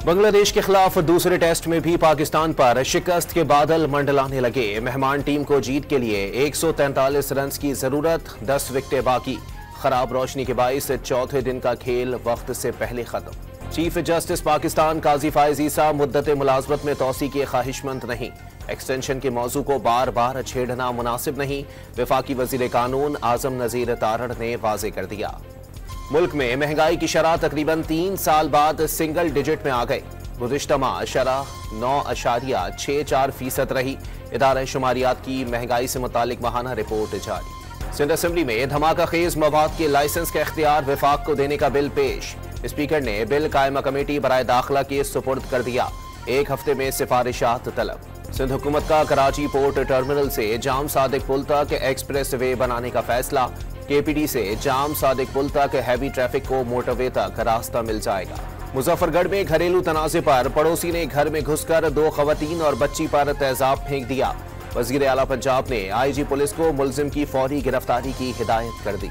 बांग्लादेश के खिलाफ दूसरे टेस्ट में भी पाकिस्तान पर शिकस्त के बादल मंडलाने लगे। मेहमान टीम को जीत के लिए 143 रन की जरूरत, 10 विकेटें बाकी। खराब रोशनी के बाइस चौथे दिन का खेल वक्त से पहले खत्म। चीफ जस्टिस पाकिस्तान काजी फायज ईसा मुद्दत मुलाजमत में तोसी के ख्वाहिशमंद नहीं। एक्सटेंशन के मौजू को बार बार छेड़ना मुनासिब नहीं। वफाकी वजीर कानून आजम नजीर तारड़ ने वाजे कर दिया। मुल्क में महंगाई की शरह तकरीबन 3 साल बाद सिंगल डिजिट में आ गई। गुज़िश्ता माह शरह 9.64% रही। इदारा शुमारियात की महंगाई से मुतालिक माहाना रिपोर्ट जारी। सिंध असेंबली में धमाका खेज मवाद के लाइसेंस का इख्तियार विफाक को देने का बिल पेश। स्पीकर ने बिल कायमा कमेटी बराए दाखिला के सुपुर्द कर दिया। 1 हफ्ते में सिफारिशात तलब। सिंध हुकूमत का कराची पोर्ट टर्मिनल से जाम सादिक पुल तक एक्सप्रेस वे बनाने का फैसला। केपीडी से जाम सादिक पुल तक हैवी ट्रैफिक को मोटरवे तक रास्ता मिल जाएगा। मुजफ्फरगढ़ में घरेलू तनाज़े पर पड़ोसी ने घर में घुसकर 2 खवातीन और बच्ची पर तेजाब फेंक दिया। वजीर आला पंजाब ने आईजी पुलिस को मुलजिम की फौरी गिरफ्तारी की हिदायत कर दी।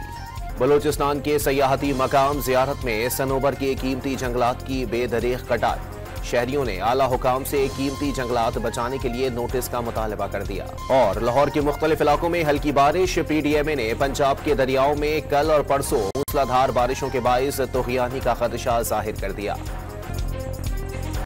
बलोचिस्तान के सयाहती मकाम जियारत में सनोबर के कीमती जंगलात की बेदरीग कटाई। शहरियों ने आला हुकाम से कीमती जंगलात बचाने के लिए नोटिस का मुतालबा कर दिया। और लाहौर के मुख्तलिफ इलाकों में हल्की बारिश। पीडीएमए ने पंजाब के दरियाओं में कल और परसों मूसलाधार बारिशों के बाइस तुग़यानी का खदशा जाहिर कर दिया।